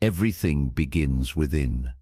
Everything begins within.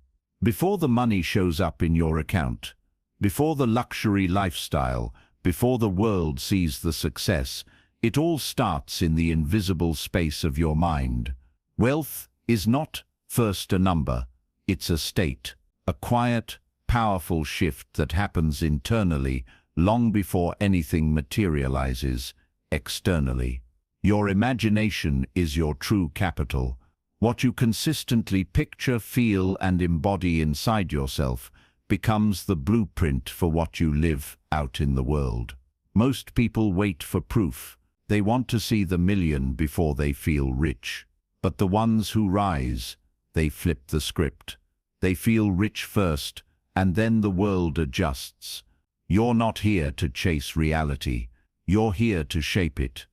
Before the money shows up in your account, before the luxury lifestyle, before the world sees the success, it all starts in the invisible space of your mind. Wealth is not first a number, it's a state, a quiet, powerful shift that happens internally long before anything materializes externally. Your imagination is your true capital. What you consistently picture, feel, and embody inside yourself becomes the blueprint for what you live out in the world. Most people wait for proof. They want to see the million before they feel rich. But the ones who rise, they flip the script. They feel rich first, and then the world adjusts. You're not here to chase reality. You're here to shape it.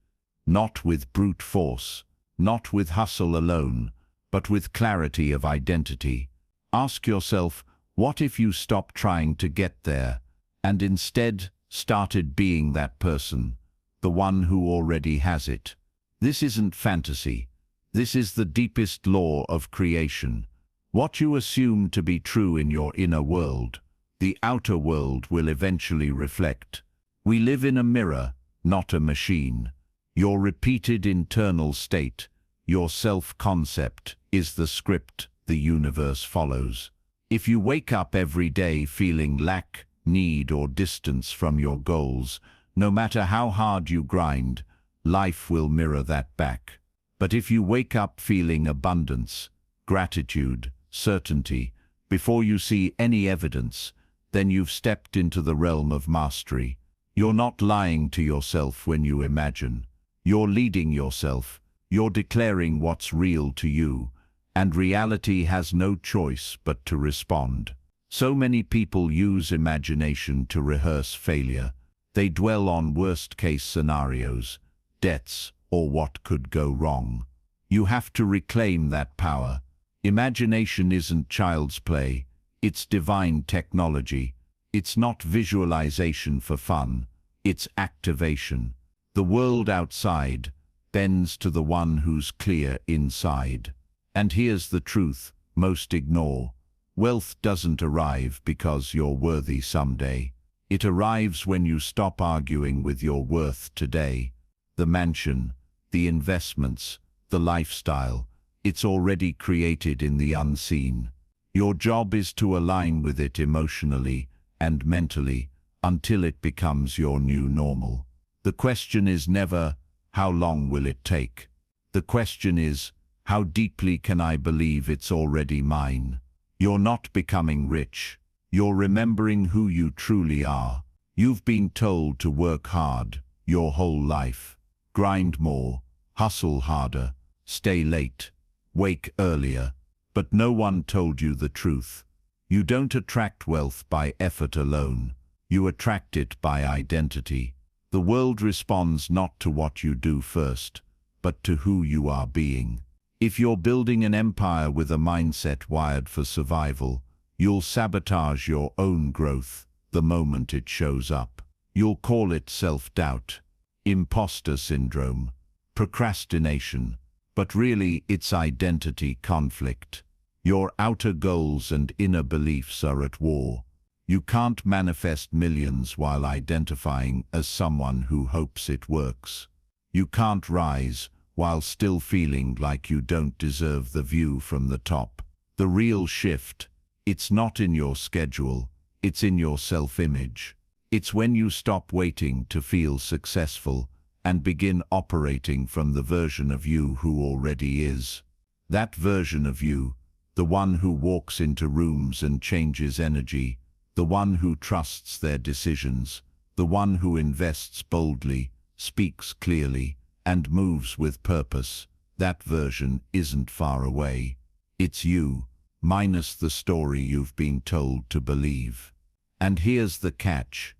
Not with brute force, not with hustle alone, but with clarity of identity. Ask yourself, what if you stopped trying to get there, and instead started being that person, the one who already has it? This isn't fantasy. This is the deepest law of creation. What you assume to be true in your inner world, the outer world will eventually reflect. We live in a mirror, not a machine. Your repeated internal state, your self-concept, is the script the universe follows. If you wake up every day feeling lack, need, or distance from your goals, no matter how hard you grind, life will mirror that back. But if you wake up feeling abundance, gratitude, certainty, before you see any evidence, then you've stepped into the realm of mastery. You're not lying to yourself when you imagine. You're leading yourself. You're declaring what's real to you, and reality has no choice but to respond. So many people use imagination to rehearse failure. They dwell on worst-case scenarios, debts, or what could go wrong. You have to reclaim that power. Imagination isn't child's play, it's divine technology. It's not visualization for fun, it's activation. The world outside bends to the one who's clear inside. And here's the truth most ignore. Wealth doesn't arrive because you're worthy someday. It arrives when you stop arguing with your worth today. The mansion, the investments, the lifestyle, it's already created in the unseen. Your job is to align with it emotionally and mentally until it becomes your new normal. The question is never, how long will it take? The question is, how deeply can I believe it's already mine? You're not becoming rich. You're remembering who you truly are. You've been told to work hard your whole life. Grind more, hustle harder, stay late, wake earlier. But no one told you the truth. You don't attract wealth by effort alone. You attract it by identity. The world responds not to what you do first, but to who you are being. If you're building an empire with a mindset wired for survival, you'll sabotage your own growth the moment it shows up. You'll call it self-doubt, imposter syndrome, procrastination, but really it's identity conflict. Your outer goals and inner beliefs are at war. You can't manifest millions while identifying as someone who hopes it works. You can't rise while still feeling like you don't deserve the view from the top. The real shift, it's not in your schedule, it's in your self-image. It's when you stop waiting to feel successful and begin operating from the version of you who already is. That version of you, the one who walks into rooms and changes energy, the one who trusts their decisions, the one who invests boldly, speaks clearly, and moves with purpose, that version isn't far away. It's you, minus the story you've been told to believe. And here's the catch.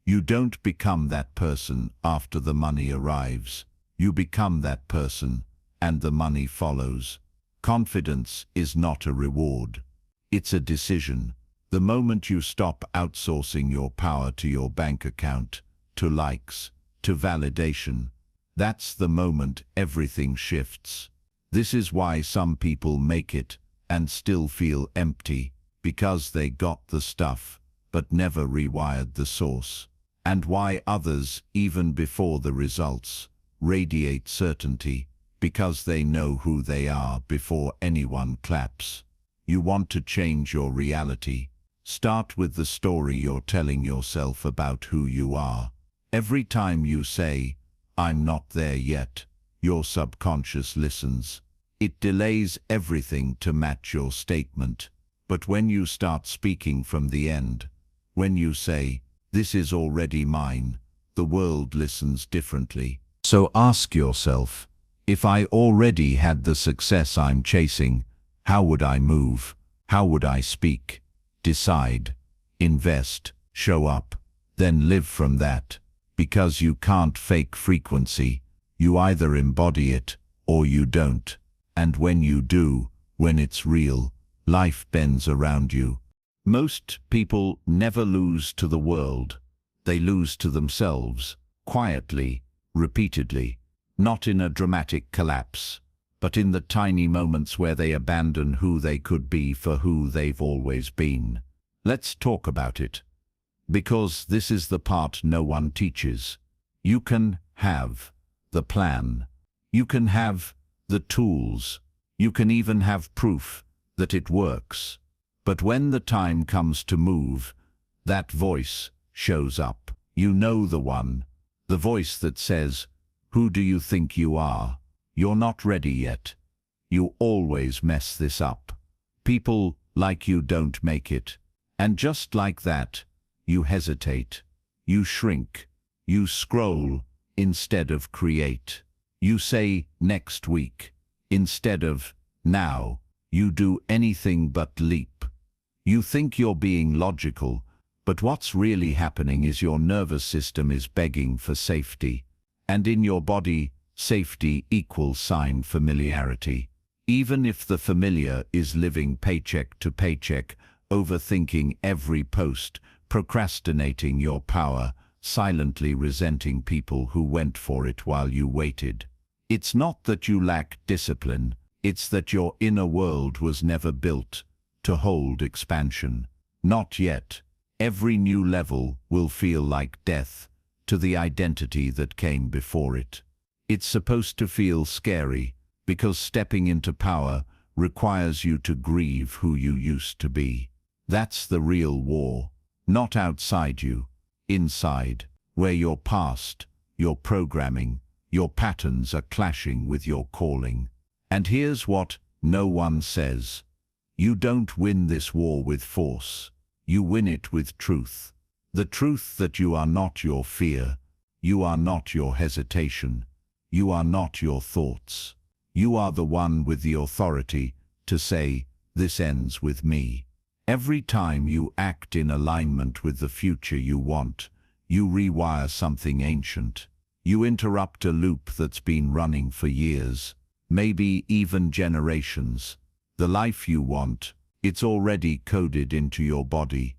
You don't become that person after the money arrives. You become that person, and the money follows. Confidence is not a reward. It's a decision. The moment you stop outsourcing your power to your bank account, to likes, to validation, that's the moment everything shifts. This is why some people make it and still feel empty, because they got the stuff, but never rewired the source. And why others, even before the results, radiate certainty, because they know who they are before anyone claps. You want to change your reality. Start with the story you're telling yourself about who you are. Every time you say, "I'm not there yet," your subconscious listens. It delays everything to match your statement. But when you start speaking from the end, when you say, "This is already mine," the world listens differently. So ask yourself, if I already had the success I'm chasing, how would I move? How would I speak? Decide, invest, show up, then live from that. Because you can't fake frequency. You either embody it or you don't. And when you do, when it's real, life bends around you. Most people never lose to the world. They lose to themselves, quietly, repeatedly, not in a dramatic collapse, but in the tiny moments where they abandon who they could be for who they've always been. Let's talk about it. Because this is the part no one teaches. You can have the plan. You can have the tools. You can even have proof that it works. But when the time comes to move, that voice shows up. You know the one. The voice that says, "Who do you think you are? You're not ready yet. You always mess this up. People like you don't make it." And just like that, you hesitate. You shrink. You scroll instead of create. You say next week instead of now. You do anything but leap. You think you're being logical, but what's really happening is your nervous system is begging for safety. And in your body, safety equals sign familiarity. Even if the familiar is living paycheck to paycheck, overthinking every post, procrastinating your power, silently resenting people who went for it while you waited. It's not that you lack discipline, it's that your inner world was never built to hold expansion. Not yet. Every new level will feel like death to the identity that came before it. It's supposed to feel scary, because stepping into power requires you to grieve who you used to be. That's the real war. Not outside you, inside, where your past, your programming, your patterns are clashing with your calling. And here's what no one says. You don't win this war with force. You win it with truth. The truth that you are not your fear. You are not your hesitation. You are not your thoughts. You are the one with the authority to say, "This ends with me." Every time you act in alignment with the future you want, you rewire something ancient. You interrupt a loop that's been running for years, maybe even generations. The life you want, it's already coded into your body.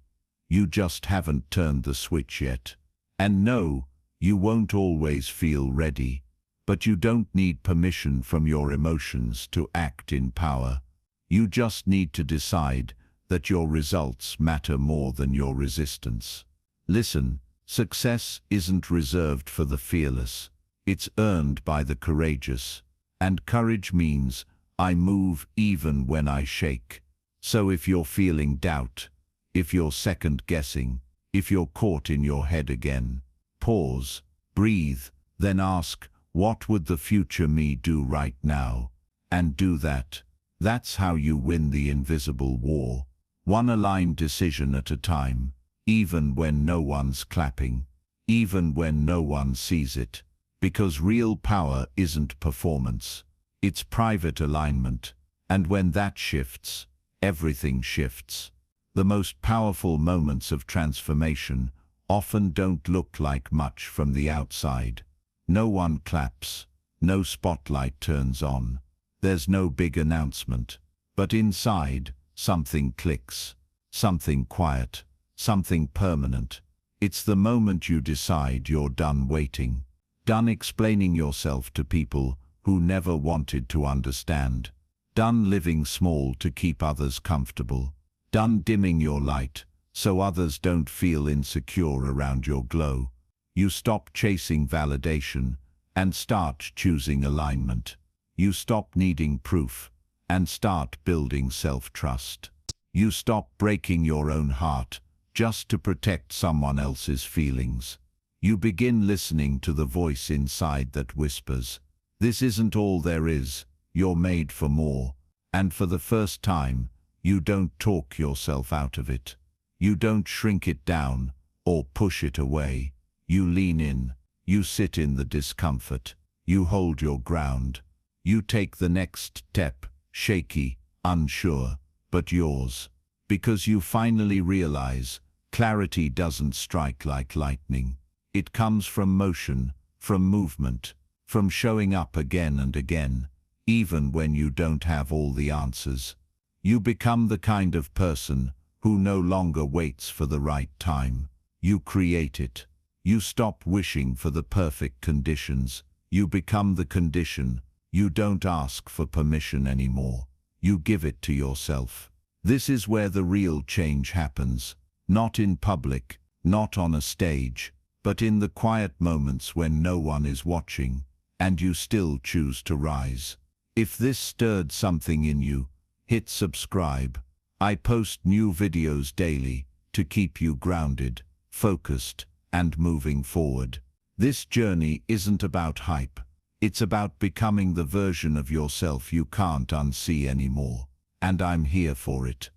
You just haven't turned the switch yet. And no, you won't always feel ready, but you don't need permission from your emotions to act in power. You just need to decide that your results matter more than your resistance. Listen, success isn't reserved for the fearless. It's earned by the courageous. And courage means I move even when I shake. So if you're feeling doubt, if you're second-guessing, if you're caught in your head again, pause, breathe, then ask, what would the future me do right now? And do that. That's how you win the invisible war. One aligned decision at a time, even when no one's clapping, even when no one sees it. Because real power isn't performance, it's private alignment. And when that shifts, everything shifts. The most powerful moments of transformation often don't look like much from the outside. No one claps, no spotlight turns on, there's no big announcement. But inside, something clicks, something quiet, something permanent. It's the moment you decide you're done waiting, done explaining yourself to people who never wanted to understand. Done living small to keep others comfortable. Done dimming your light so others don't feel insecure around your glow. You stop chasing validation and start choosing alignment. You stop needing proof and start building self-trust. You stop breaking your own heart just to protect someone else's feelings. You begin listening to the voice inside that whispers, "This isn't all there is, you're made for more." And for the first time, you don't talk yourself out of it. You don't shrink it down or push it away. You lean in, you sit in the discomfort, you hold your ground. You take the next step, shaky, unsure, but yours. Because you finally realize clarity doesn't strike like lightning. It comes from motion, from movement, from showing up again and again, even when you don't have all the answers. You become the kind of person who no longer waits for the right time. You create it. You stop wishing for the perfect conditions. You become the condition. You don't ask for permission anymore. You give it to yourself. This is where the real change happens. Not in public, not on a stage, but in the quiet moments when no one is watching, and you still choose to rise. If this stirred something in you, hit subscribe. I post new videos daily to keep you grounded, focused, and moving forward. This journey isn't about hype. It's about becoming the version of yourself you can't unsee anymore. And I'm here for it.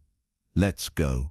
Let's go.